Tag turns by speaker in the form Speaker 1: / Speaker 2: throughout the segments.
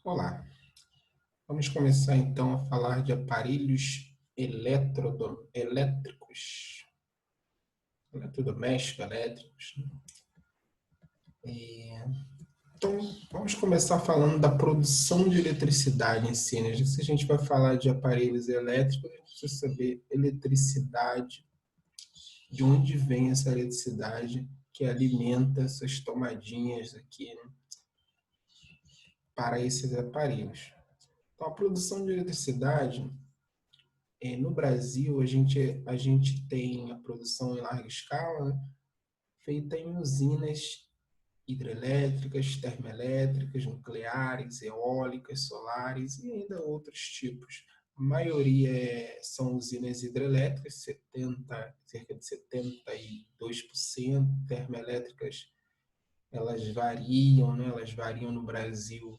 Speaker 1: Olá, vamos começar então a falar de aparelhos elétricos, eletrodomésticos, elétricos. Então, vamos começar falando da produção de eletricidade em si, né? Já que se a gente vai falar de aparelhos elétricos, a gente precisa saber eletricidade, de onde vem essa eletricidade que alimenta essas tomadinhas aqui, né, para esses aparelhos. Então, a produção de eletricidade no Brasil, a gente tem a produção em larga escala, né, feita em usinas hidrelétricas, termoelétricas, nucleares, eólicas, solares e ainda outros tipos. A maioria são usinas hidrelétricas, cerca de 72%, termoelétricas, elas variam, né? Elas variam no Brasil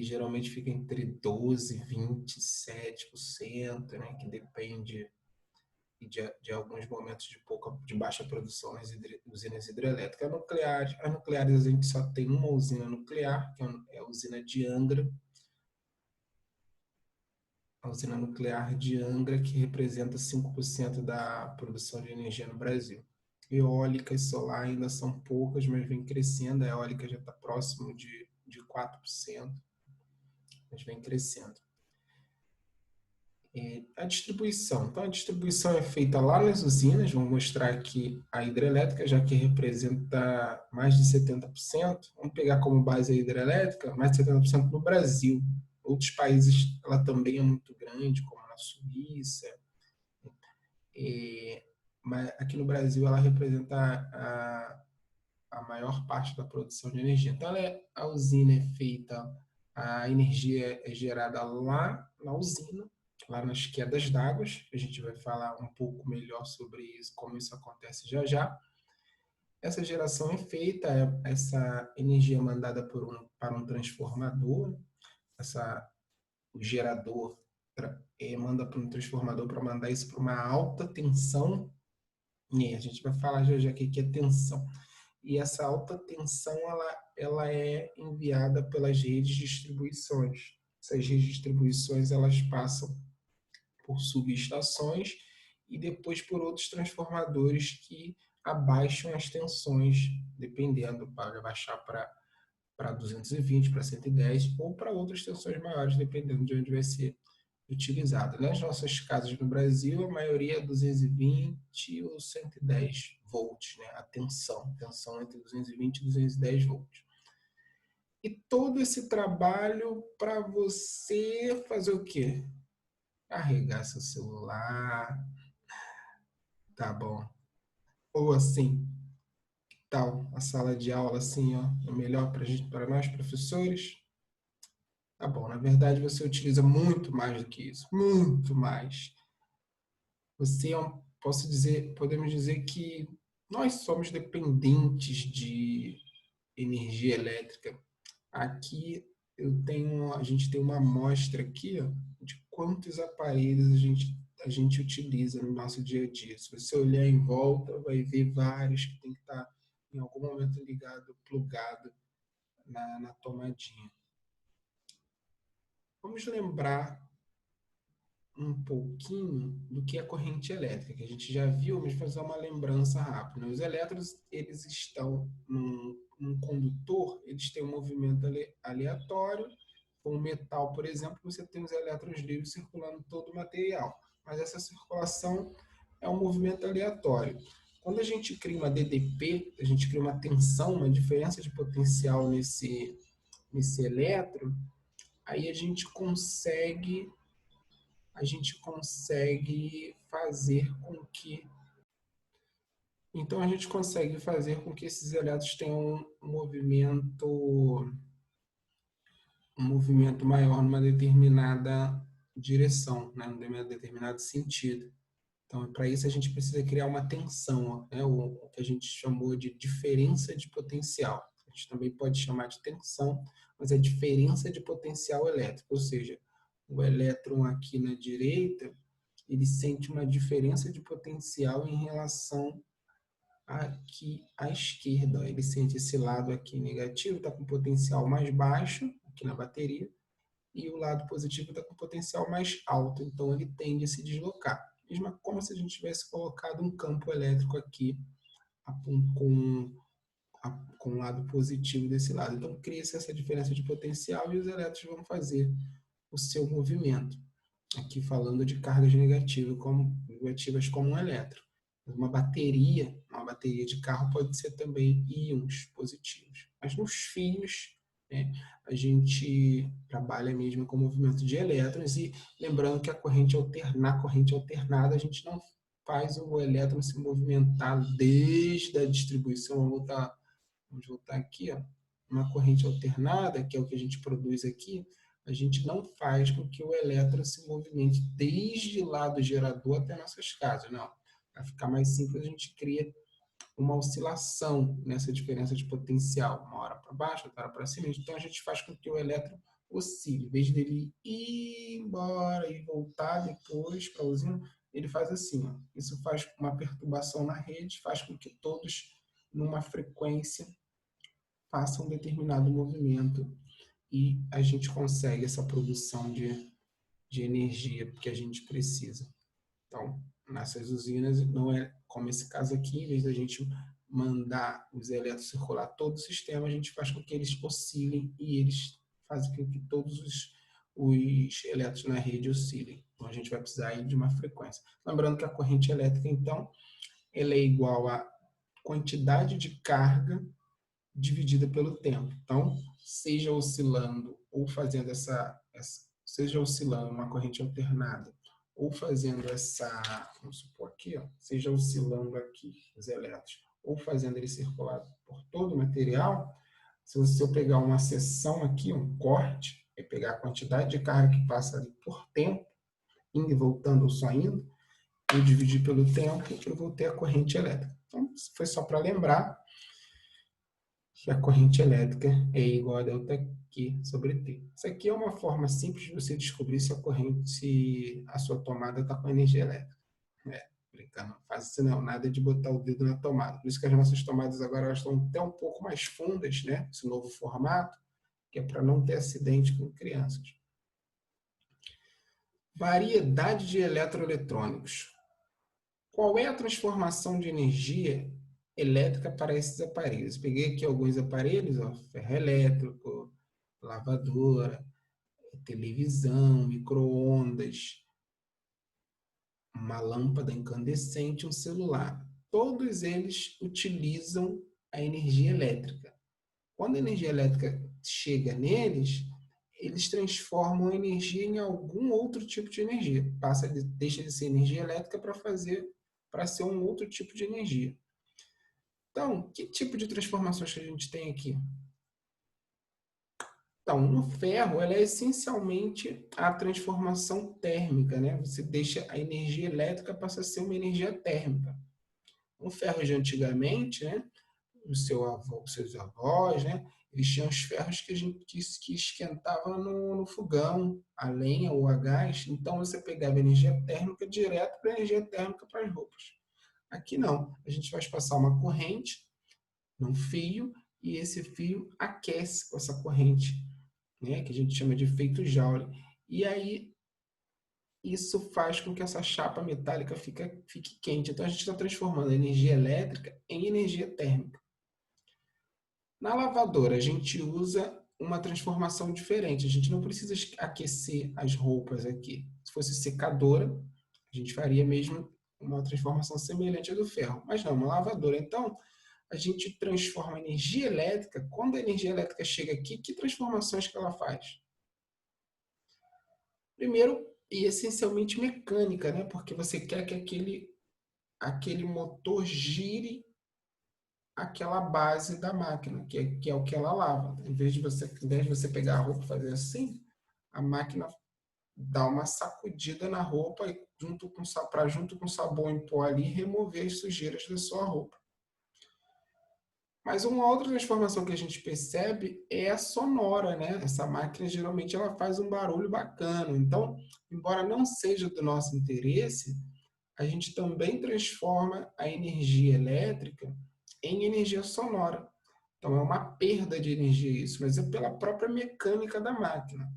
Speaker 1: geralmente fica entre 12% e 27%, né? Que depende de alguns momentos de baixa produção nas usinas hidrelétricas. As nucleares a gente só tem uma usina nuclear, que é a usina de Angra, a usina nuclear de Angra, que representa 5% da produção de energia no Brasil. Eólica e solar ainda são poucas, mas vem crescendo. A eólica já está próximo de 4%, mas vem crescendo. A distribuição. Então, a distribuição é feita lá nas usinas. Vou mostrar aqui a hidrelétrica, já que representa mais de 70%. Vamos pegar como base a hidrelétrica, mais de 70% no Brasil. Outros países, ela também é muito grande, como na Suíça. Mas aqui no Brasil, ela representa a maior parte da produção de energia. Então, a usina é feita, a energia é gerada lá na usina, lá nas quedas d'água. A gente vai falar um pouco melhor sobre isso, como isso acontece já já. Essa geração é feita, essa energia é mandada para um transformador, o gerador manda para um transformador para mandar isso para uma alta tensão, e a gente vai falar já já o que é tensão. E essa alta tensão ela é enviada pelas redes de distribuições. Essas redes de distribuições elas passam por subestações e depois por outros transformadores que abaixam as tensões, dependendo, para baixar para 220, para 110 ou para outras tensões maiores, dependendo de onde vai ser utilizado. Nas nossas casas no Brasil, a maioria é 220 ou 110 volts, né? A tensão entre 220 e 210 volts. E todo esse trabalho para você fazer o quê? Carregar seu celular, tá bom? Ou assim, tal, a sala de aula assim, ó, é melhor para nós professores? Tá bom, na verdade você utiliza muito mais do que isso, muito mais. Você é podemos dizer que nós somos dependentes de energia elétrica. Aqui a gente tem uma amostra aqui, ó, de quantos aparelhos a gente utiliza no nosso dia a dia. Se você olhar em volta, vai ver vários que tem que estar em algum momento ligado, plugado na tomadinha. Vamos lembrar um pouquinho do que é corrente elétrica, que a gente já viu, mas fazer uma lembrança rápida. Os elétrons, eles estão num condutor, eles têm um movimento aleatório. Com o metal, por exemplo, você tem os elétrons livres circulando todo o material, mas essa circulação é um movimento aleatório. Quando a gente cria uma DDP, a gente cria uma tensão, uma diferença de potencial nesse elétron, aí a gente consegue fazer com que esses elétrons tenham um movimento maior numa determinada direção, né, num determinado sentido. Então, para isso a gente precisa criar uma tensão, né, o que a gente chamou de diferença de potencial. A gente também pode chamar de tensão, mas é diferença de potencial elétrico, ou seja, o elétron aqui na direita, ele sente uma diferença de potencial em relação aqui à esquerda. Ó. Ele sente esse lado aqui negativo, está com potencial mais baixo, aqui na bateria, e o lado positivo está com potencial mais alto, então ele tende a se deslocar. Mesmo como se a gente tivesse colocado um campo elétrico aqui com o lado positivo desse lado. Então cria-se essa diferença de potencial e os elétrons vão fazer o seu movimento. Aqui falando de cargas negativas como um elétron. Uma bateria de carro pode ser também íons positivos. Mas nos fios, né, a gente trabalha mesmo com o movimento de elétrons e lembrando que na corrente alternada a gente não faz o elétron se movimentar desde a distribuição. Vamos voltar aqui, ó, uma corrente alternada, que é o que a gente produz aqui, a gente não faz com que o elétron se movimente desde lá do gerador até nossas casas, não. Para ficar mais simples, a gente cria uma oscilação nessa diferença de potencial, uma hora para baixo, outra hora para cima, então a gente faz com que o elétron oscile, em vez dele ir embora e voltar depois para a usina, ele faz assim, ó. Isso faz uma perturbação na rede, faz com que todos, numa frequência, façam um determinado movimento e a gente consegue essa produção de energia que a gente precisa. Então, nessas usinas, não é como esse caso aqui, em vez da gente mandar os elétrons circular todo o sistema, a gente faz com que eles oscilem e eles fazem com que todos os elétrons na rede oscilem. Então, a gente vai precisar aí de uma frequência. Lembrando que a corrente elétrica, então, ela é igual à quantidade de carga dividida pelo tempo. Então, seja oscilando ou fazendo seja oscilando uma corrente alternada ou fazendo vamos supor aqui, ó, seja oscilando aqui os elétrons ou fazendo ele circular por todo o material, se eu pegar uma seção aqui, um corte, e pegar a quantidade de carga que passa ali por tempo, indo e voltando ou só indo, eu dividir pelo tempo, eu vou ter a corrente elétrica. Então, isso foi só para lembrar que a corrente elétrica é igual a ΔQ sobre T. Isso aqui é uma forma simples de você descobrir se a sua tomada está com energia elétrica. Brincando, não faz isso não, nada de botar o dedo na tomada. Por isso que as nossas tomadas agora elas estão até um pouco mais fundas, né? Esse novo formato, que é para não ter acidente com crianças. Variedade de eletroeletrônicos. Qual é a transformação de energia elétrica para esses aparelhos? Peguei aqui alguns aparelhos, ó, ferro elétrico, lavadora, televisão, micro-ondas, uma lâmpada incandescente, um celular. Todos eles utilizam a energia elétrica. Quando a energia elétrica chega neles, eles transformam a energia em algum outro tipo de energia. Deixa de ser energia elétrica para ser um outro tipo de energia. Então, que tipo de transformações que a gente tem aqui? Então, no ferro, ela é essencialmente a transformação térmica, né? Você deixa a energia elétrica passa a ser uma energia térmica. No ferro de antigamente, né? Os seus avós, né? Eles tinham os ferros que esquentavam no fogão, a lenha ou a gás. Então, você pegava energia térmica direto para energia térmica para as roupas. Aqui não. A gente vai passar uma corrente num fio e esse fio aquece com essa corrente, né, que a gente chama de efeito Joule. E aí isso faz com que essa chapa metálica fique quente. Então a gente está transformando a energia elétrica em energia térmica. Na lavadora a gente usa uma transformação diferente. A gente não precisa aquecer as roupas aqui. Se fosse secadora, a gente faria mesmo uma transformação semelhante à do ferro. Mas não, uma lavadora. Então, a gente transforma a energia elétrica. Quando a energia elétrica chega aqui, que transformações que ela faz? Primeiro, e essencialmente mecânica, né? Porque você quer que aquele motor gire aquela base da máquina, que é o que ela lava. Em vez de você pegar a roupa e fazer assim, a máquina dá uma sacudida na roupa e junto com sabão em pó ali remover as sujeiras da sua roupa. Mas uma outra transformação que a gente percebe é a sonora, né? Essa máquina geralmente ela faz um barulho bacana. Então, embora não seja do nosso interesse, a gente também transforma a energia elétrica em energia sonora. Então, é uma perda de energia isso, mas é pela própria mecânica da máquina.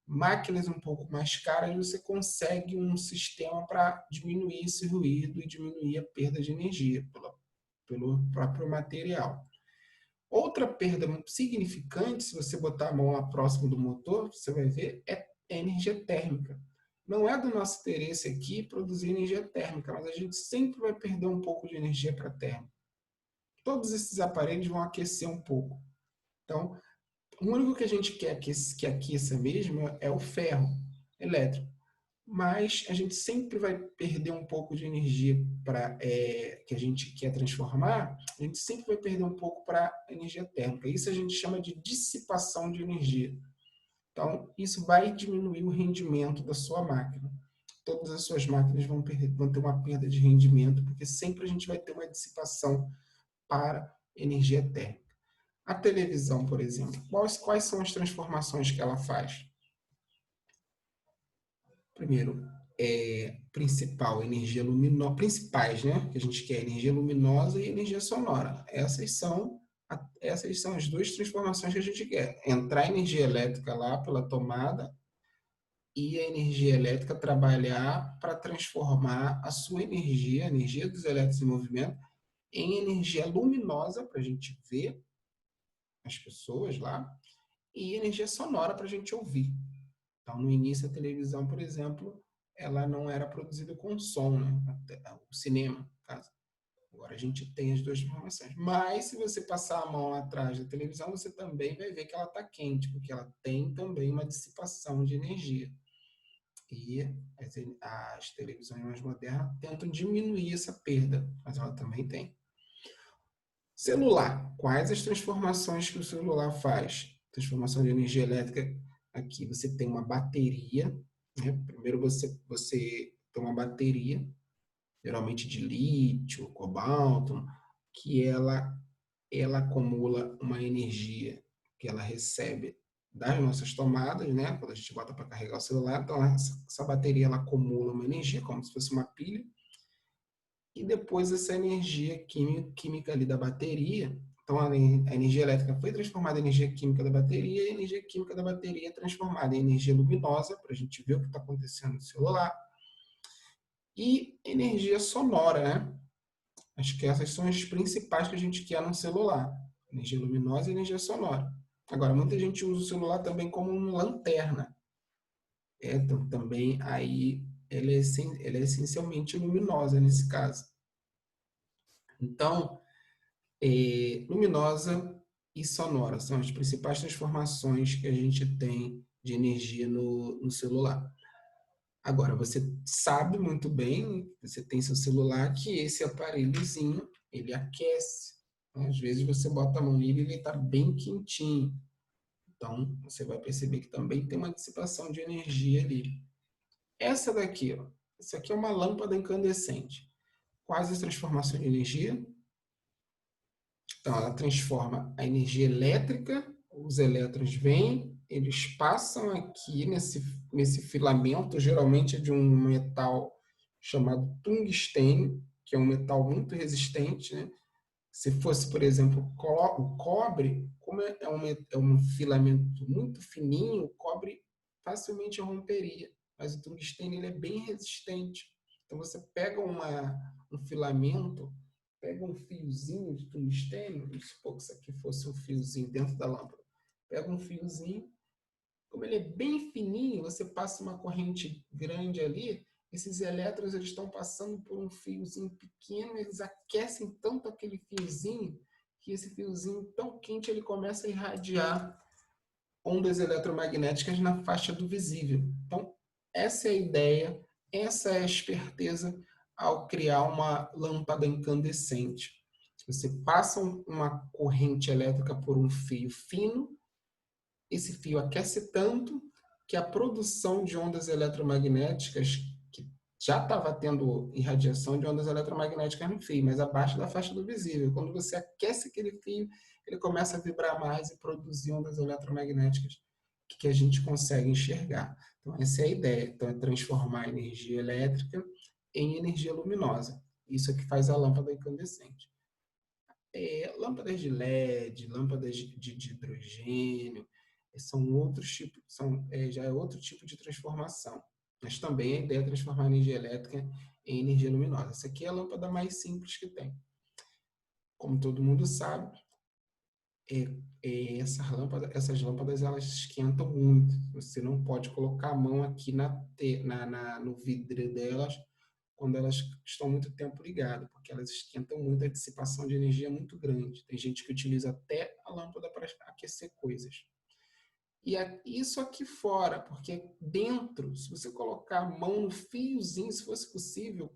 Speaker 1: Máquinas um pouco mais caras, você consegue um sistema para diminuir esse ruído e diminuir a perda de energia pelo próprio material. Outra perda muito significante, se você botar a mão lá próximo do motor, você vai ver, é energia térmica. Não é do nosso interesse aqui produzir energia térmica, mas a gente sempre vai perder um pouco de energia para a térmica. Todos esses aparelhos vão aquecer um pouco. Então, o único que a gente quer que aqueça mesmo é o ferro elétrico. Mas a gente sempre vai perder um pouco de energia que a gente quer transformar, a gente sempre vai perder um pouco para energia térmica. Isso a gente chama de dissipação de energia. Então, isso vai diminuir o rendimento da sua máquina. Todas as suas máquinas vão ter uma perda de rendimento, porque sempre a gente vai ter uma dissipação para energia térmica. A televisão, por exemplo, quais são as transformações que ela faz? Primeiro, energia luminosa, principais, né? Que a gente quer energia luminosa e energia sonora. Essas são as duas transformações que a gente quer. Entrar energia elétrica lá pela tomada e a energia elétrica trabalhar para transformar a sua energia, a energia dos elétrons em movimento, em energia luminosa para a gente ver as pessoas lá e energia sonora para a gente ouvir. Então, no início, a televisão, por exemplo, ela não era produzida com som, né? O cinema, no caso. Agora a gente tem as duas informações. Mas, se você passar a mão atrás da televisão, você também vai ver que ela está quente, porque ela tem também uma dissipação de energia. E as televisões mais modernas tentam diminuir essa perda, mas ela também tem. Celular. Quais as transformações que o celular faz? Transformação de energia elétrica. Aqui você tem uma bateria. Né? Primeiro você tem uma bateria, geralmente de lítio, cobalto, que ela acumula uma energia que ela recebe das nossas tomadas, né? Quando a gente bota para carregar o celular, então essa bateria ela acumula uma energia como se fosse uma pilha, e depois essa energia química ali da bateria, então a energia elétrica foi transformada em energia química da bateria, e a energia química da bateria é transformada em energia luminosa, para a gente ver o que está acontecendo no celular, e energia sonora, né? Acho que essas são as principais que a gente quer no celular, energia luminosa e energia sonora. Agora, muita gente usa o celular também como uma lanterna. Então, também aí ela é essencialmente luminosa nesse caso. Então, luminosa e sonora são as principais transformações que a gente tem de energia no celular. Agora, você sabe muito bem, você tem seu celular, que esse aparelhozinho, ele aquece. Às vezes você bota a mão nele e ele está bem quentinho. Então, você vai perceber que também tem uma dissipação de energia ali. Essa daqui, ó, essa aqui é uma lâmpada incandescente. Quais as transformações de energia? Então, ela transforma a energia elétrica, os elétrons vêm, eles passam aqui nesse filamento, geralmente é de um metal chamado tungstênio, que é um metal muito resistente, né? Se fosse, por exemplo, o cobre, como é um filamento muito fininho, o cobre facilmente romperia, mas o tungstênio ele é bem resistente. Então, você pega um filamento, pega um fiozinho de tungstênio, vamos supor que isso aqui fosse um fiozinho dentro da lâmpada, pega um fiozinho, como ele é bem fininho, você passa uma corrente grande ali, esses elétrons eles estão passando por um fiozinho pequeno, eles aquecem tanto aquele fiozinho, que esse fiozinho tão quente ele começa a irradiar ondas eletromagnéticas na faixa do visível. Então, essa é a ideia, essa é a esperteza ao criar uma lâmpada incandescente. Você passa uma corrente elétrica por um fio fino, esse fio aquece tanto que a produção de ondas eletromagnéticas, que já estava tendo irradiação de ondas eletromagnéticas no fio, mas abaixo da faixa do visível. Quando você aquece aquele fio, ele começa a vibrar mais e produzir ondas eletromagnéticas que a gente consegue enxergar. Então, essa é a ideia. Então, é transformar a energia elétrica em energia luminosa. Isso é que faz a lâmpada incandescente. Lâmpadas de LED, lâmpadas de hidrogênio, são outros tipos, já é outro tipo de transformação. Mas também a ideia é transformar a energia elétrica em energia luminosa. Essa aqui é a lâmpada mais simples que tem. Como todo mundo sabe, essas lâmpadas elas esquentam muito. Você não pode colocar a mão aqui no vidro delas quando elas estão muito tempo ligadas, porque elas esquentam muito, a dissipação de energia é muito grande. Tem gente que utiliza até a lâmpada para aquecer coisas. E isso aqui fora, porque dentro, se você colocar a mão no fiozinho, se fosse possível,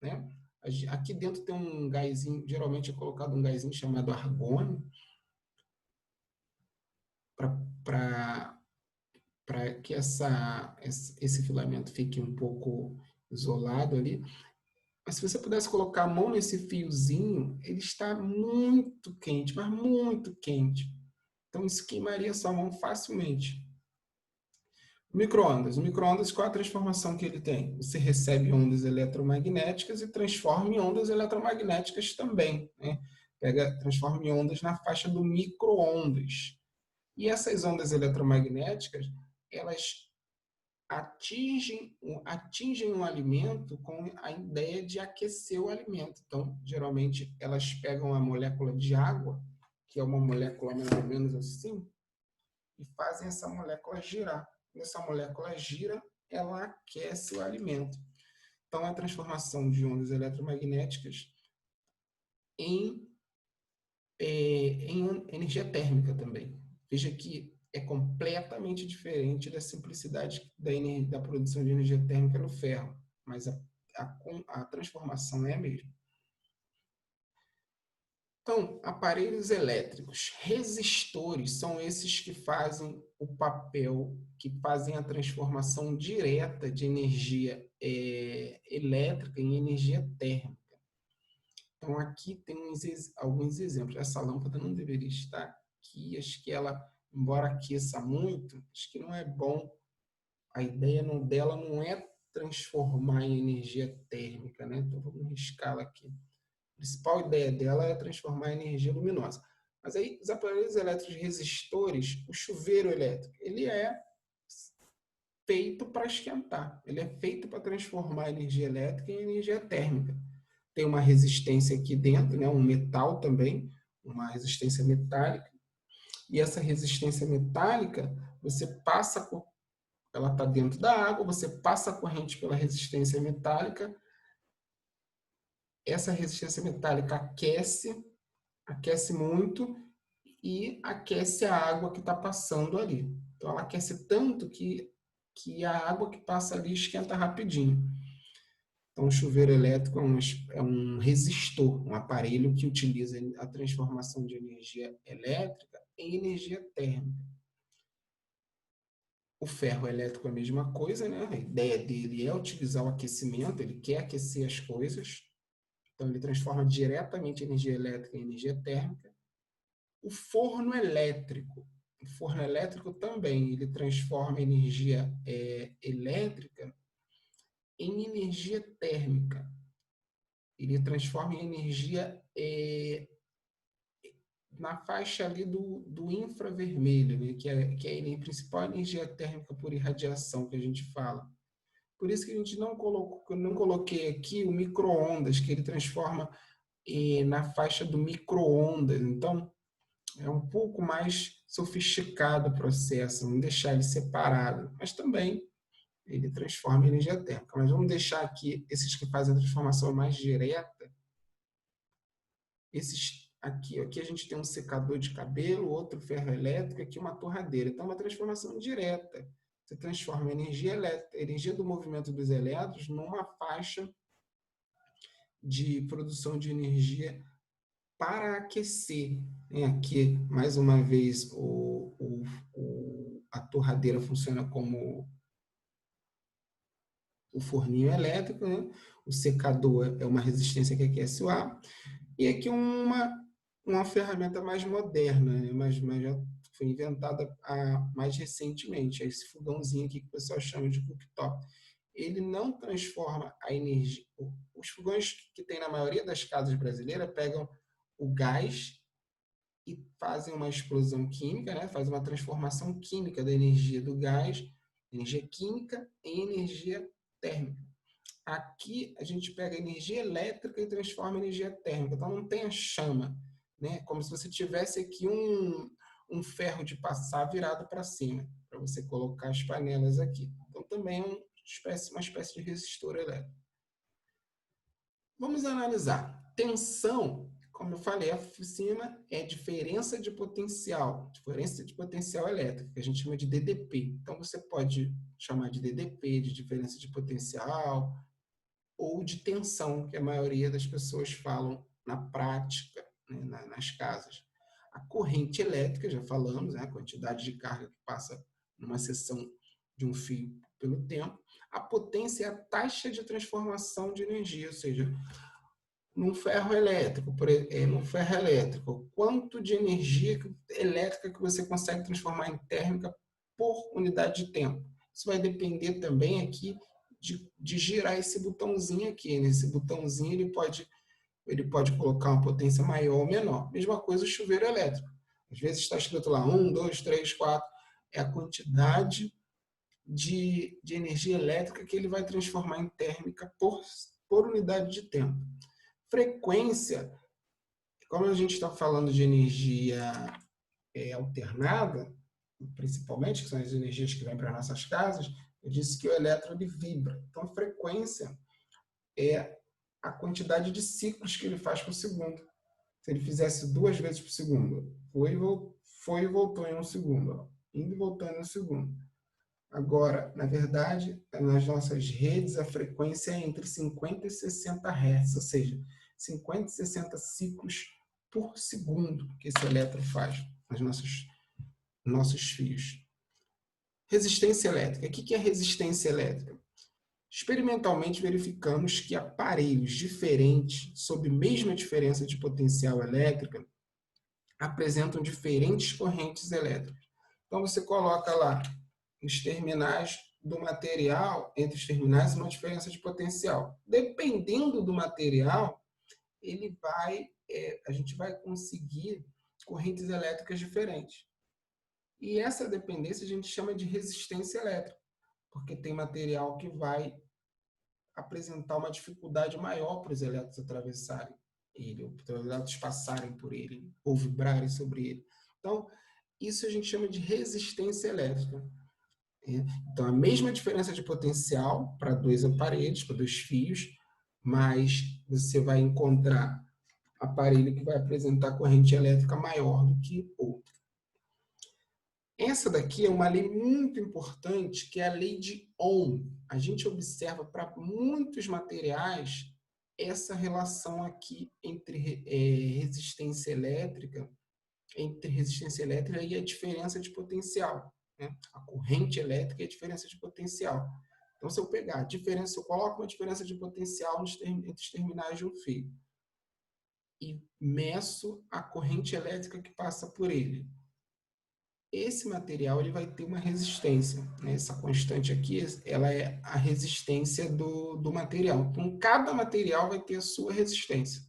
Speaker 1: né? Aqui dentro tem um gásinho, geralmente é colocado um gásinho chamado argônio, para que esse filamento fique um pouco isolado ali. Mas se você pudesse colocar a mão nesse fiozinho, ele está muito quente, mas muito quente. Então isso queimaria a sua mão facilmente. Micro-ondas. O micro-ondas, qual a transformação que ele tem? Você recebe ondas eletromagnéticas e transforma em ondas eletromagnéticas também, né? Transforma em ondas na faixa do micro-ondas. E essas ondas eletromagnéticas, elas atingem um alimento com a ideia de aquecer o alimento. Então, geralmente, elas pegam a molécula de água, que é uma molécula mais ou menos assim, e fazem essa molécula girar. Quando essa molécula gira, ela aquece o alimento. Então, a transformação de ondas eletromagnéticas em, em energia térmica também. Veja que é completamente diferente da simplicidade da produção de energia térmica no ferro, mas a transformação é a mesma. Então, aparelhos elétricos, resistores, são esses que fazem o papel, que fazem a transformação direta de energia elétrica em energia térmica. Então, aqui tem alguns exemplos. Essa lâmpada não deveria estar aqui, acho que ela, embora aqueça muito, acho que não é bom. A ideia dela não é transformar em energia térmica, né? Então, vamos riscá-la aqui. A principal ideia dela é transformar em energia luminosa. Mas aí, os aparelhos elétricos resistores, o chuveiro elétrico, ele é feito para esquentar. Ele é feito para transformar a energia elétrica em energia térmica. Tem uma resistência aqui dentro, né? Um metal também, uma resistência metálica. E essa resistência metálica, você passa, ela está dentro da água, você passa a corrente pela resistência metálica, essa resistência metálica aquece muito e aquece a água que está passando ali. Então, ela aquece tanto que a água que passa ali esquenta rapidinho. Então, o chuveiro elétrico é um resistor, um aparelho que utiliza a transformação de energia elétrica em energia térmica. O ferro elétrico é a mesma coisa, né? A ideia dele é utilizar o aquecimento, ele quer aquecer as coisas, então ele transforma diretamente energia elétrica em energia térmica. O forno elétrico também, ele transforma energia elétrica em energia térmica. Ele transforma em energia na faixa ali do infravermelho, né? que é a principal energia térmica por irradiação que a gente fala. Por isso que a gente não coloquei aqui o micro-ondas, que ele transforma na faixa do micro-ondas. Então, é um pouco mais sofisticado o processo, não deixar ele separado, mas também ele transforma em energia térmica. Mas vamos deixar aqui esses que fazem a transformação mais direta. Esses aqui a gente tem um secador de cabelo, outro ferro elétrico, aqui uma torradeira. Então, é uma transformação direta. Você transforma a energia elétrica, a energia do movimento dos elétrons numa faixa de produção de energia para aquecer. Aqui, mais uma vez, a torradeira funciona como o forninho elétrico, né? O secador é uma resistência que aquece o ar. E aqui uma ferramenta mais moderna, né? mas já foi inventada mais recentemente, é esse fogãozinho aqui que o pessoal chama de cooktop. ele não transforma a energia. Os fogões que tem na maioria das casas brasileiras pegam o gás e fazem uma explosão química, né? Faz uma transformação química da energia do gás, energia química, em energia térmica. Aqui a gente pega a energia elétrica e transforma em energia térmica, então não tem a chama, né? Como se você tivesse aqui um ferro de passar virado para cima, para você colocar as panelas aqui. Então também é uma espécie de resistor elétrico. Vamos analisar. Tensão, como eu falei, acima é diferença de potencial elétrico, que a gente chama de DDP. Então você pode chamar de DDP, de diferença de potencial, ou de tensão, que a maioria das pessoas falam na prática, né, nas casas. A corrente elétrica, já falamos, né, a quantidade de carga que passa numa seção de um fio pelo tempo. A potência é a taxa de transformação de energia, ou seja, num ferro elétrico, quanto de energia elétrica que você consegue transformar em térmica por unidade de tempo. Isso vai depender também aqui de girar esse botãozinho aqui. Nesse botãozinho ele pode colocar uma potência maior ou menor. Mesma coisa o chuveiro elétrico. Às vezes está escrito lá 1, 2, 3, 4. É a quantidade de energia elétrica que ele vai transformar em térmica por unidade de tempo. Frequência, como a gente está falando de energia alternada, principalmente, que são as energias que vêm para nossas casas, eu disse que o elétron ele vibra. Então, frequência é a quantidade de ciclos que ele faz por segundo. Se ele fizesse 2 vezes por segundo, foi e voltou em 1 segundo, indo e voltando em 1 segundo. Agora, na verdade, nas nossas redes, a frequência é entre 50 e 60 Hz, ou seja, 50 e 60 ciclos por segundo que esse elétron faz nos nossos fios. Resistência elétrica. O que é resistência elétrica? Experimentalmente verificamos que aparelhos diferentes, sob mesma diferença de potencial elétrica, apresentam diferentes correntes elétricas. Então, você coloca lá os terminais do material, entre os terminais, uma diferença de potencial. Dependendo do material, a gente vai conseguir correntes elétricas diferentes. E essa dependência a gente chama de resistência elétrica, porque tem material que vai apresentar uma dificuldade maior para os elétrons atravessarem ele, ou para os elétrons passarem por ele, ou vibrarem sobre ele. Então, isso a gente chama de resistência elétrica. Então, a mesma diferença de potencial para 2 aparelhos, para 2 fios, mas você vai encontrar aparelho que vai apresentar corrente elétrica maior do que outro. Essa daqui é uma lei muito importante, que é a lei de Ohm. A gente observa para muitos materiais essa relação aqui entre resistência elétrica e a diferença de potencial, né? A corrente elétrica e a diferença de potencial. Então, se eu coloco uma diferença de potencial entre os terminais de um fio e meço a corrente elétrica que passa por ele, esse material ele vai ter uma resistência, né? Essa constante aqui, ela é a resistência do material. Então, cada material vai ter a sua resistência.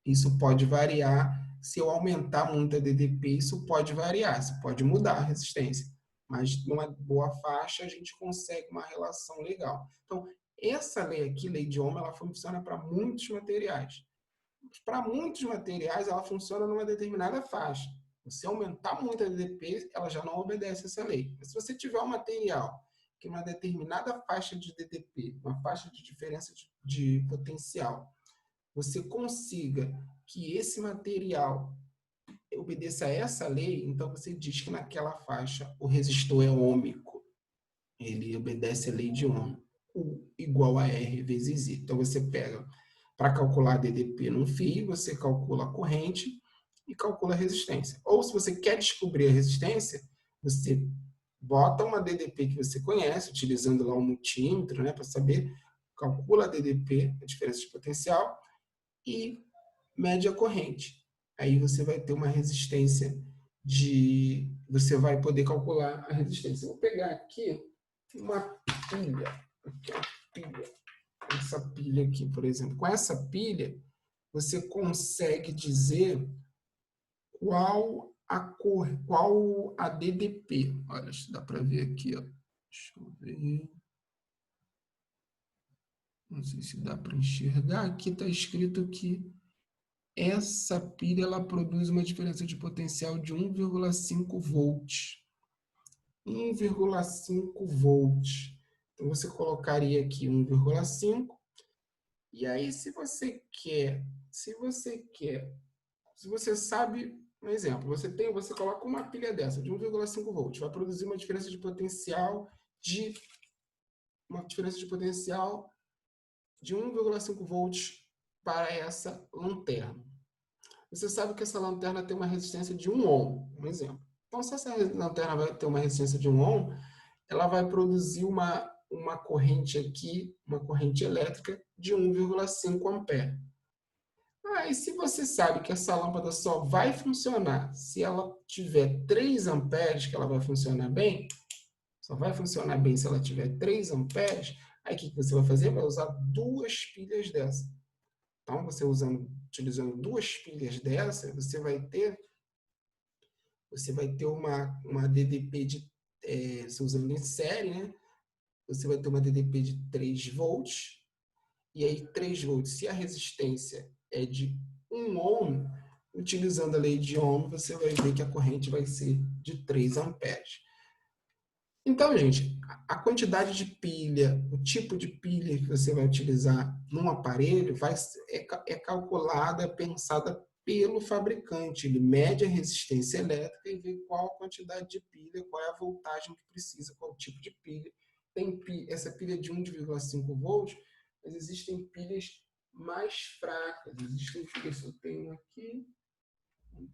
Speaker 1: Isso pode variar. Se eu aumentar muito a DDP, isso pode variar, isso pode mudar a resistência. Mas numa boa faixa, a gente consegue uma relação legal. Então, essa lei aqui, lei de Ohm, ela funciona para muitos materiais. Para muitos materiais, ela funciona numa determinada faixa. Se aumentar muito a DDP, ela já não obedece essa lei. Mas se você tiver um material que uma determinada faixa de DDP, uma faixa de diferença de potencial, você consiga que esse material obedeça a essa lei, então você diz que naquela faixa o resistor é ôhmico. Ele obedece a lei de Ohm, U igual a R vezes I. Então você pega, para calcular DDP num fio, você calcula a corrente e calcula a resistência. Ou se você quer descobrir a resistência, você bota uma DDP que você conhece, utilizando lá um multímetro, né, para saber, calcula a DDP, a diferença de potencial, e mede a corrente. Aí você vai ter uma resistência você vai poder calcular a resistência. Eu vou pegar aqui uma pilha. pilha. Essa pilha aqui, por exemplo. Com essa pilha, você consegue dizer qual a cor, qual a DDP. Olha, dá para ver aqui, ó. Deixa eu ver. Não sei se dá para enxergar. Aqui está escrito que essa pilha ela produz uma diferença de potencial de 1,5 volts. 1,5 volts. Então, você colocaria aqui 1,5. E aí, se você sabe, um exemplo, você coloca uma pilha dessa de 1,5 volts, vai produzir uma diferença de potencial de 1,5 volts para essa lanterna. Você sabe que essa lanterna tem uma resistência de 1 ohm, um exemplo. Então, se essa lanterna vai ter uma resistência de 1 ohm, ela vai produzir uma corrente aqui, uma corrente elétrica de 1,5 ampere. E se você sabe que essa lâmpada só vai funcionar se ela tiver 3 amperes, que ela vai funcionar bem, só vai funcionar bem se ela tiver 3 amperes, aí o que você vai fazer? Vai usar 2 pilhas dessa. Então, você utilizando 2 pilhas dessa, você vai ter uma DDP você usando em série, né? Você vai ter uma DDP de 3 volts, e aí 3 volts, se a resistência é de 1 ohm, utilizando a lei de Ohm, você vai ver que a corrente vai ser de 3 amperes. Então, gente, a quantidade de pilha, o tipo de pilha que você vai utilizar num aparelho é calculada, pensada pelo fabricante. Ele mede a resistência elétrica e vê qual a quantidade de pilha, qual é a voltagem que precisa, qual o tipo de pilha. Tem essa pilha de 1,5 volts, mas existem pilhas mais fracas. Existem pilhas, eu tenho aqui,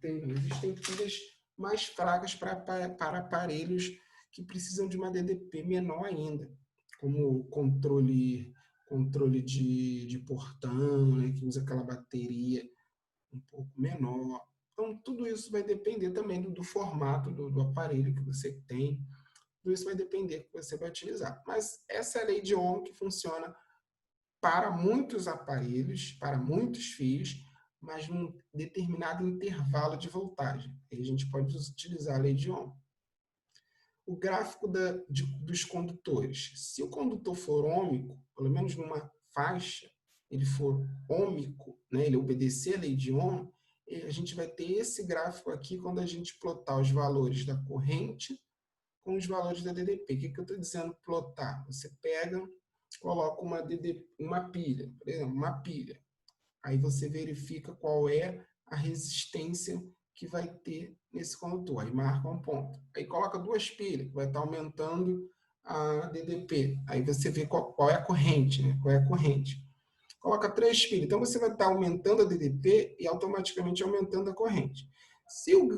Speaker 1: existem pilhas mais fracas para aparelhos que precisam de uma DDP menor ainda, como controle de portão, né, que usa aquela bateria um pouco menor. Então, tudo isso vai depender também do formato do aparelho que você tem. Tudo isso vai depender do que você vai utilizar. Mas essa é a lei de Ohm que funciona para muitos aparelhos, para muitos fios, mas num determinado intervalo de voltagem. Aí a gente pode utilizar a lei de Ohm. O gráfico dos condutores. Se o condutor for ômico, pelo menos numa faixa, ele for ômico, né, ele obedecer a lei de Ohm, a gente vai ter esse gráfico aqui quando a gente plotar os valores da corrente com os valores da DDP. O que eu estou dizendo plotar? Você pega, coloca uma pilha, por exemplo, uma pilha. Aí você verifica qual é a resistência que vai ter nesse condutor. Aí marca um ponto. Aí coloca 2 pilhas, que vai estar aumentando a DDP. Aí você vê qual é a corrente, né? Qual é a corrente. Coloca 3 pilhas. Então você vai estar aumentando a DDP e automaticamente aumentando a corrente.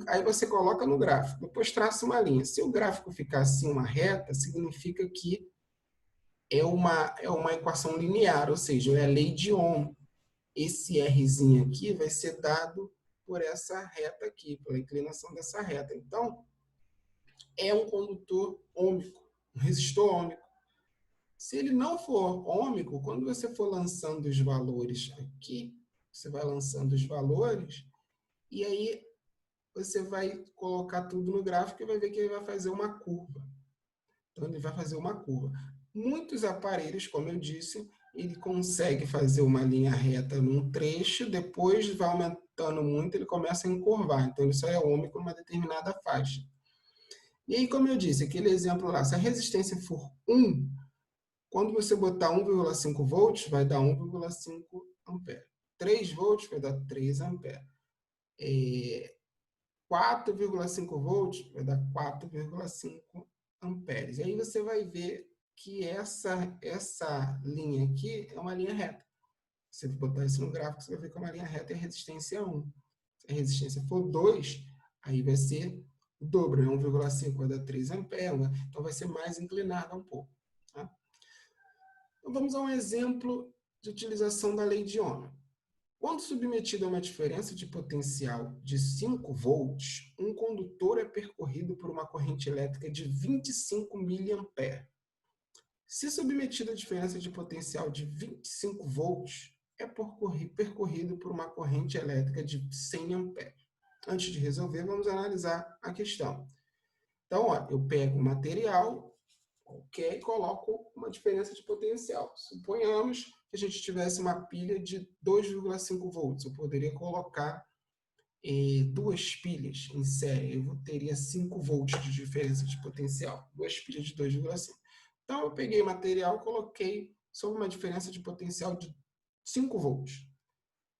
Speaker 1: Aí você coloca no gráfico, depois traça uma linha. Se o gráfico ficar assim, uma reta, significa que é uma equação linear, ou seja, é a lei de Ohm. Esse Rzinho aqui vai ser dado por essa reta aqui, pela inclinação dessa reta. Então, é um condutor ômico, um resistor ômico. Se ele não for ômico, quando você for lançando os valores aqui, você vai lançando os valores, e aí você vai colocar tudo no gráfico e vai ver que ele vai fazer uma curva. Então, ele vai fazer uma curva. Muitos aparelhos, como eu disse, ele consegue fazer uma linha reta num trecho, depois vai aumentando muito, ele começa a encurvar. Então, ele só é ômico numa determinada faixa. E aí, como eu disse, aquele exemplo lá, se a resistência for 1, quando você botar 1,5 volts, vai dar 1,5 ampere. 3 volts vai dar 3 ampere. 4,5 volts vai dar 4,5 amperes. E aí você vai ver que essa linha aqui é uma linha reta. Se você botar isso no gráfico, você vai ver que é uma linha reta e a resistência é 1. Se a resistência for 2, aí vai ser o dobro, 1,5 vai dar 3 amperes, então vai ser mais inclinada um pouco. Tá? Então vamos a um exemplo de utilização da lei de Ohm. Quando submetido a uma diferença de potencial de 5 volts, um condutor é percorrido por uma corrente elétrica de 25 mA. Se submetido à diferença de potencial de 25 volts, é percorrido por uma corrente elétrica de 100 amperes. Antes de resolver, vamos analisar a questão. Então, ó, eu pego o material, ok, e coloco uma diferença de potencial. Suponhamos que a gente tivesse uma pilha de 2,5 volts. Eu poderia colocar duas pilhas em série. Eu teria 5 volts de diferença de potencial. Duas pilhas de 2,5. Então, eu peguei o material e coloquei sobre uma diferença de potencial de 5 volts.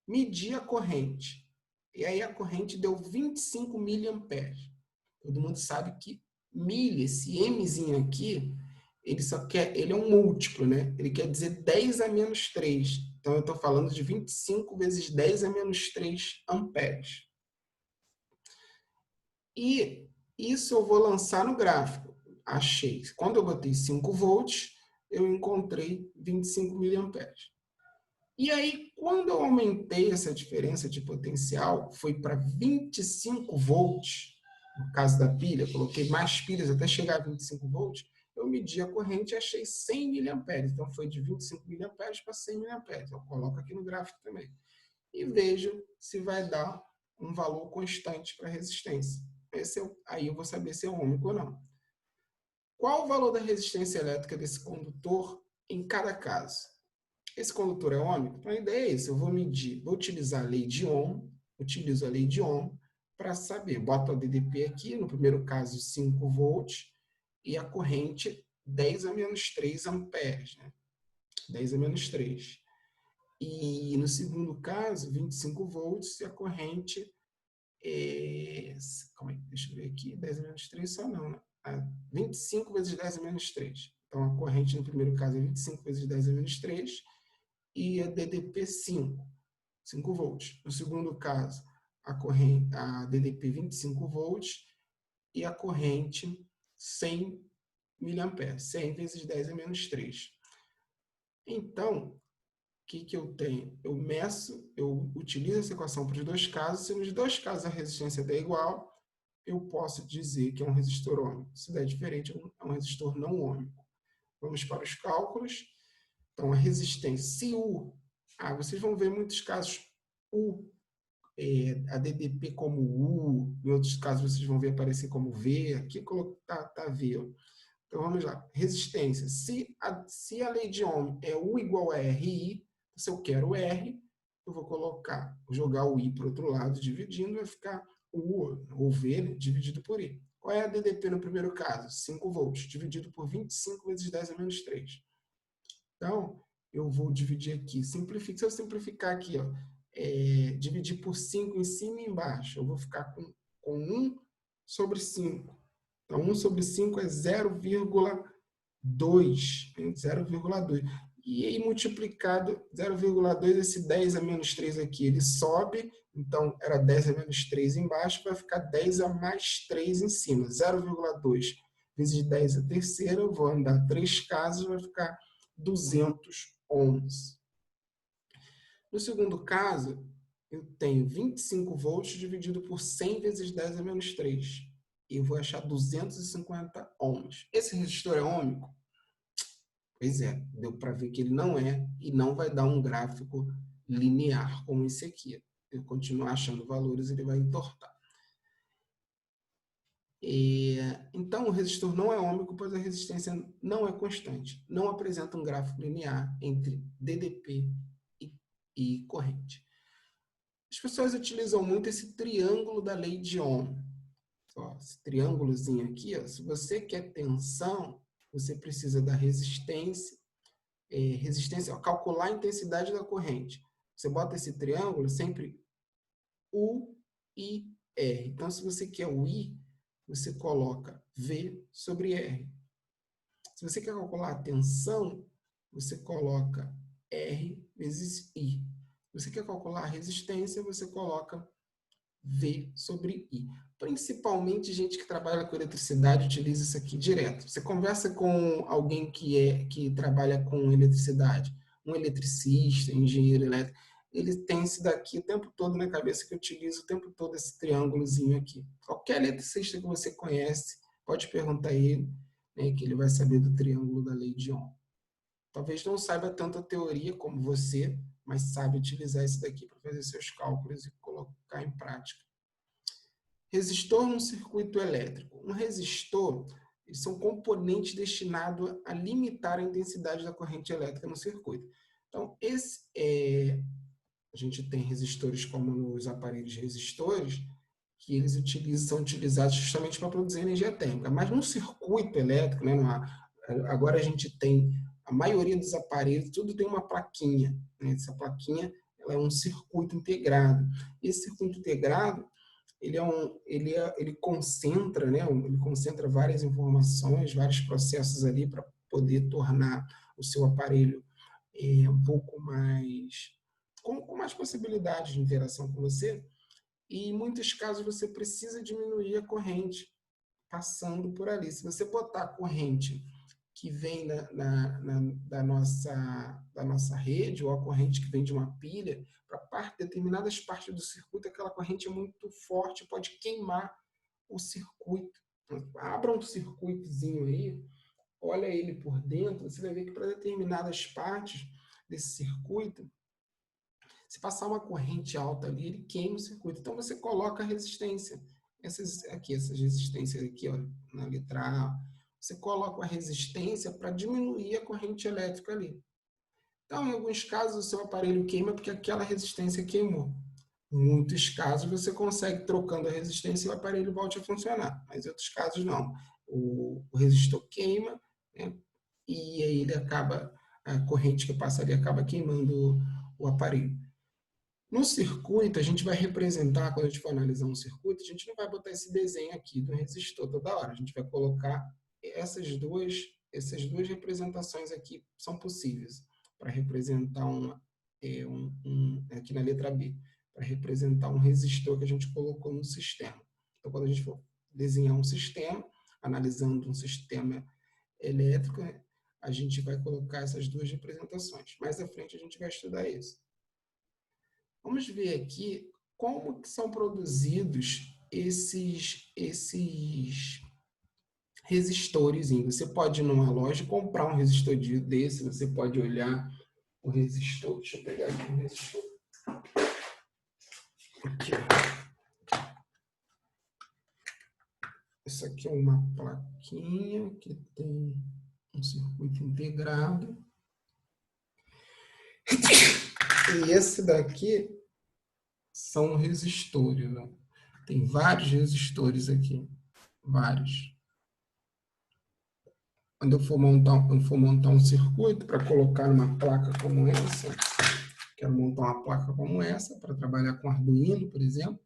Speaker 1: Medi a corrente. E aí a corrente deu 25 miliamperes. Todo mundo sabe que milha, esse Mzinho aqui, ele é um múltiplo, né? Ele quer dizer 10 a menos 3. Então, eu estou falando de 25 vezes 10 a menos 3 amperes. E isso eu vou lançar no gráfico. Achei. Quando eu botei 5 volts, eu encontrei 25 miliamperes. E aí, quando eu aumentei essa diferença de potencial, foi para 25 volts, no caso da pilha, coloquei mais pilhas até chegar a 25 volts, eu medi a corrente e achei 100 miliamperes. Então, foi de 25 miliamperes para 100 miliamperes. Eu coloco aqui no gráfico também. E vejo se vai dar um valor constante para a resistência. Aí eu vou saber se é ômico ou não. Qual o valor da resistência elétrica desse condutor em cada caso? Esse condutor é ômico? Então a ideia é essa, eu vou medir, vou utilizar a lei de Ohm, utilizo a lei de Ohm para saber. Boto a DDP aqui, no primeiro caso 5 volts, e a corrente 10 a menos 3 amperes, né? 10 a menos 3. E no segundo caso, 25 volts, e a corrente deixa eu ver aqui, 10 a menos 3 só não, né? 25 vezes 10 a menos 3. Então, a corrente no primeiro caso é 25 vezes 10 a menos 3 e a DDP 5 volts. No segundo caso, a DDP 25 volts e a corrente 100 miliamperes, 100 vezes 10 a menos 3. Então, o que eu tenho? Eu utilizo essa equação para os dois casos. Se nos dois casos a resistência der igual, eu posso dizer que é um resistor ômico. Se der diferente, é um resistor não ômico. Vamos para os cálculos. Então, a resistência, se vocês vão ver em muitos casos a DDP como U, em outros casos vocês vão ver aparecer como V, aqui está V. Então, vamos lá. Resistência. Se a lei de Ohm é U igual a RI, se eu quero R, eu vou jogar o I para o outro lado, dividindo, vai ficar U, ou V, né, dividido por I. Qual é a DDP no primeiro caso? 5 volts, dividido por 25 vezes 10 a menos 3. Então, eu vou dividir aqui. Se eu simplificar aqui, ó, dividir por 5 em cima e embaixo, eu vou ficar com 1 sobre 5. Então, 1 sobre 5 é 0,2. 0,2. E aí, multiplicado 0,2, esse 10 a menos 3 aqui, ele sobe. Então, era 10 a menos 3 embaixo, vai ficar 10 a mais 3 em cima. 0,2 vezes 10 a terceira, eu vou andar 3 casas, vai ficar 200 ohms. No segundo caso, eu tenho 25 volts dividido por 100 vezes 10 a menos 3. E eu vou achar 250 ohms. Esse resistor é ômico? Pois é, deu para ver que ele não é e não vai dar um gráfico linear como esse aqui. Eu continuo achando valores, ele vai entortar. Então, o resistor não é ômico, pois a resistência não é constante. Não apresenta um gráfico linear entre DDP e corrente. As pessoas utilizam muito esse triângulo da lei de Ohm. Ó, esse triângulozinho aqui, ó, se você quer tensão, você precisa da resistência, calcular a intensidade da corrente. Você bota esse triângulo sempre U, I, R. Então, se você quer o I, você coloca V sobre R. Se você quer calcular a tensão, você coloca R vezes I. Se você quer calcular a resistência, você coloca V sobre I. Principalmente gente que trabalha com eletricidade utiliza isso aqui direto. Você conversa com alguém que trabalha com eletricidade, um eletricista, engenheiro elétrico, ele tem esse daqui o tempo todo na cabeça, que utiliza o tempo todo esse triângulozinho aqui. Qualquer eletricista que você conhece, pode perguntar a ele, né, que ele vai saber do triângulo da lei de Ohm. talvez não saiba tanta teoria como você, mas sabe utilizar isso daqui para fazer seus cálculos e colocar em prática. Resistor num circuito elétrico. Um resistor são componentes destinados a limitar a intensidade da corrente elétrica no circuito. Então, a gente tem resistores como nos aparelhos resistores, que eles são utilizados justamente para produzir energia térmica. Mas no circuito elétrico, né, agora a gente tem, a maioria dos aparelhos, tudo tem uma plaquinha. Né? Essa plaquinha ela é um circuito integrado. E esse circuito integrado, ele concentra, né? Ele concentra várias informações, vários processos ali para poder tornar o seu aparelho um pouco mais, com mais possibilidades de interação com você. E em muitos casos você precisa diminuir a corrente passando por ali. Se você botar a corrente que vem da nossa rede, ou a corrente que vem de uma pilha, para determinadas partes do circuito, aquela corrente é muito forte, pode queimar o circuito. Abra um circuitozinho aí, olha ele por dentro, você vai ver que para determinadas partes desse circuito, se passar uma corrente alta ali, ele queima o circuito. Então, você coloca a resistência. Essas resistências aqui, ó, na letra A, você coloca a resistência para diminuir a corrente elétrica ali. Então, em alguns casos, o seu aparelho queima porque aquela resistência queimou. Em muitos casos, você consegue, trocando a resistência, e o aparelho volte a funcionar. Mas em outros casos, não. O resistor queima, né, e aí a corrente que passa ali acaba queimando o aparelho. No circuito, a gente vai representar, quando a gente for analisar um circuito, a gente não vai botar esse desenho aqui do resistor toda hora. A gente vai colocar essas duas representações aqui são possíveis para representar aqui na letra B, para representar um resistor que a gente colocou no sistema. Então, quando a gente for desenhar um sistema, analisando um sistema elétrico, a gente vai colocar essas duas representações. Mais à frente, a gente vai estudar isso. Vamos ver aqui como que são produzidos esses resistores. Você pode ir numa loja e comprar um resistor desse, você pode olhar o resistor. Deixa eu pegar aqui o resistor. Aqui. Isso aqui é uma plaquinha que tem um circuito integrado. E esse daqui são resistores. Né? Tem vários resistores aqui. Vários. Quando eu for montar um circuito para colocar numa placa como essa, quero montar uma placa como essa para trabalhar com Arduino, por exemplo,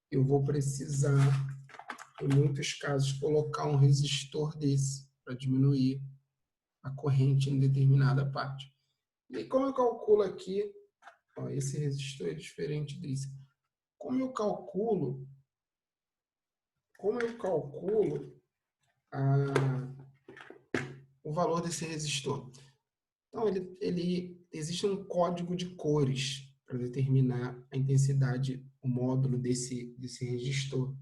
Speaker 1: eu vou precisar, em muitos casos, colocar um resistor desse para diminuir a corrente em determinada parte. E como eu calculo aqui, ó, esse resistor é diferente desse. Como eu calculo o valor desse resistor? Então, existe um código de cores para determinar a intensidade, o módulo desse resistor.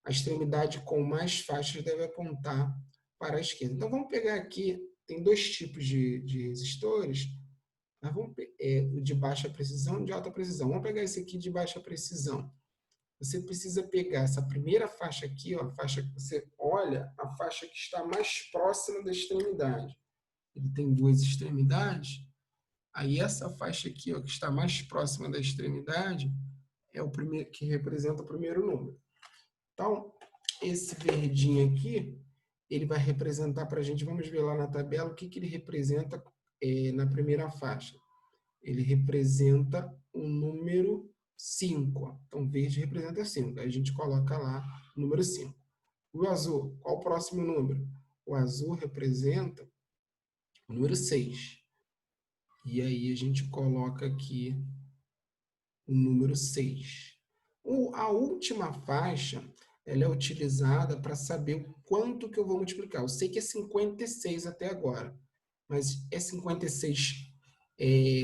Speaker 1: A extremidade com mais faixas deve apontar para a esquerda. Então, vamos pegar aqui, tem dois tipos de resistores, mas o de baixa precisão e de alta precisão. Vamos pegar esse aqui de baixa precisão. Você precisa pegar essa primeira faixa aqui, ó, a faixa que você olha, a faixa que está mais próxima da extremidade. Ele tem duas extremidades, aí essa faixa aqui, ó, que está mais próxima da extremidade, é o primeiro que representa o primeiro número. Então, esse verdinho aqui, ele vai representar para a gente, vamos ver lá na tabela, o que ele representa na primeira faixa. Ele representa o número 5. Ó. Então, verde representa 5. Aí a gente coloca lá o número 5. O azul, qual o próximo número? O azul representa o número 6. E aí a gente coloca aqui o número 6. A última faixa, ela é utilizada para saber o quanto que eu vou multiplicar. Eu sei que é 56 até agora, mas é 56,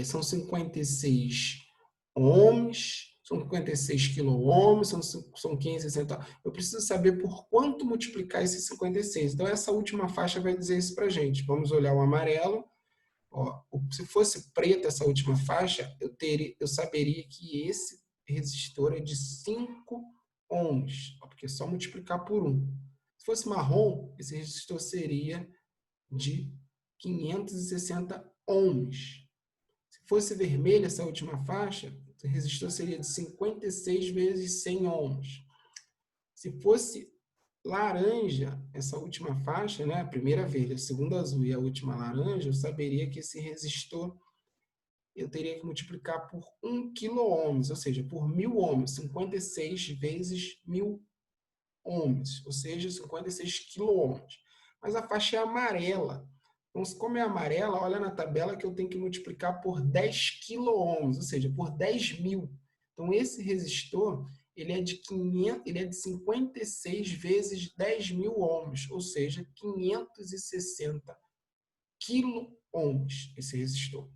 Speaker 1: são 56 ohms, São 56 quiloohms, são 560. Eu preciso saber por quanto multiplicar esses 56. Então, essa última faixa vai dizer isso para a gente. Vamos olhar o amarelo. Ó, se fosse preta essa última faixa, eu saberia que esse resistor é de 5 ohms, porque é só multiplicar por 1. Se fosse marrom, esse resistor seria de 560 ohms. Se fosse vermelha essa última faixa, o resistor seria de 56 vezes 100 ohms. Se fosse laranja, essa última faixa, né, a primeira verde, a segunda azul e a última laranja, eu saberia que esse resistor eu teria que multiplicar por 1 quiloohms, ou seja, por 1000 ohms, 56 vezes 1000 ohms, ou seja, 56 quiloohms. Mas a faixa é amarela. Então, como é amarela, olha na tabela que eu tenho que multiplicar por 10 quiloohms, ou seja, por 10.000. Então, esse resistor ele é de 56 vezes 10.000 ohms, ou seja, 560 quiloohms, esse resistor.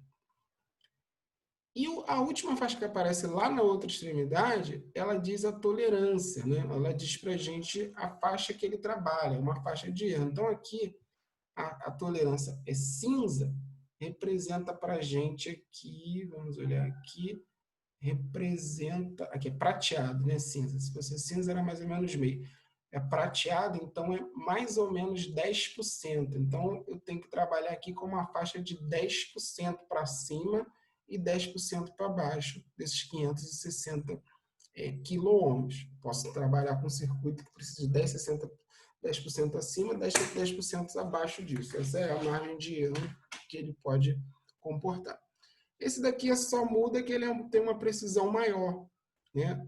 Speaker 1: E a última faixa que aparece lá na outra extremidade, ela diz a tolerância, né? Ela diz para a gente a faixa que ele trabalha, uma faixa de erro. Então, aqui, a tolerância é cinza, representa para a gente aqui, vamos olhar aqui, representa, aqui é prateado, né? Cinza. Se fosse cinza, era mais ou menos meio. É prateado, então é mais ou menos 10%. Então, eu tenho que trabalhar aqui com uma faixa de 10% para cima e 10% para baixo desses 560 quiloohms. Posso trabalhar com um circuito que precisa de 10% acima, 10% abaixo disso. Essa é a margem de erro que ele pode comportar. Esse daqui só muda que ele tem uma precisão maior, né?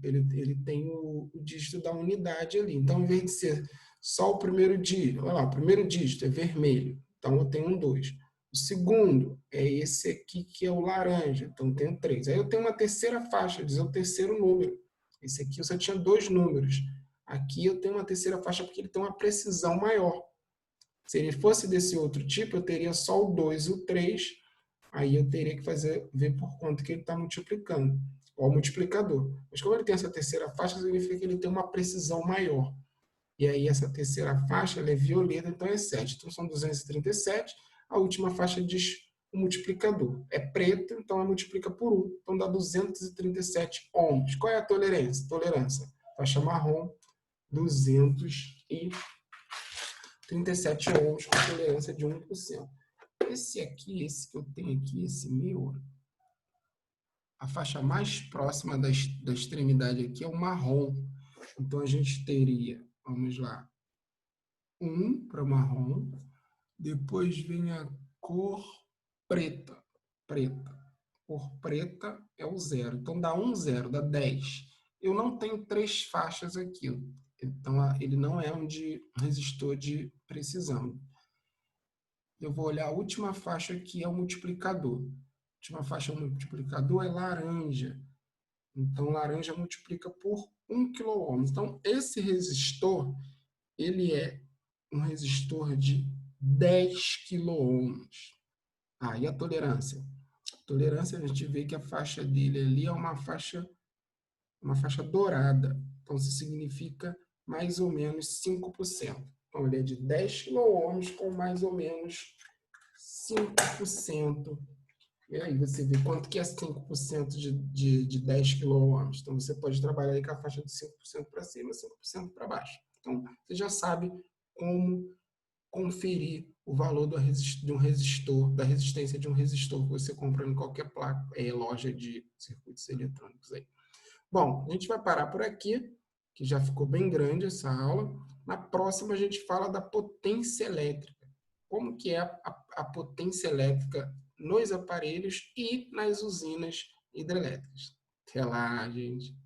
Speaker 1: Ele tem o dígito da unidade ali. Então, em vez de ser só o primeiro dígito, olha lá, o primeiro dígito é vermelho, então eu tenho um 2. O segundo é esse aqui, que é o laranja, então eu tenho 3. Aí eu tenho uma terceira faixa, diz o terceiro número. Esse aqui eu só tinha 2 números. Aqui eu tenho uma terceira faixa porque ele tem uma precisão maior. Se ele fosse desse outro tipo, eu teria só o 2 e o 3, aí eu teria que ver por quanto que ele está multiplicando, ó, o multiplicador. Mas como ele tem essa terceira faixa, significa que ele tem uma precisão maior. E aí essa terceira faixa ela é violeta, então é 7. Então são 237. A última faixa diz o multiplicador. É preto, então multiplica por 1. Então dá 237 ohms. Qual é a tolerância? Faixa marrom, 237 ohms com tolerância de 1%. Esse que eu tenho aqui, esse meu, a faixa mais próxima da extremidade aqui é o marrom. Então, a gente teria, vamos lá, 1 para marrom, depois vem a cor preta. Cor preta é o 0. Então, dá 1, 0, dá 10. Eu não tenho 3 faixas aqui. Então, ele não é um resistor de precisão. Eu vou olhar a última faixa que é o multiplicador. A última faixa do multiplicador é laranja. Então, laranja multiplica por 1 quiloohm. Então, esse resistor, ele é um resistor de 10 quiloohms. E a tolerância? A tolerância, a gente vê que a faixa dele ali é uma faixa dourada. Então, isso significa mais ou menos 5%. Então, ele é de 10 quiloohms com mais ou menos 5%. E aí você vê quanto que é 5% de 10 quiloohms. Então, você pode trabalhar aí com a faixa de 5% para cima, 5% para baixo. Então, você já sabe como conferir o valor de um resistor, da resistência de um resistor que você compra em qualquer loja de circuitos eletrônicos aí. Bom, a gente vai parar por aqui, que já ficou bem grande essa aula. Na próxima, a gente fala da potência elétrica. Como que é a potência elétrica nos aparelhos e nas usinas hidrelétricas. Até lá, gente.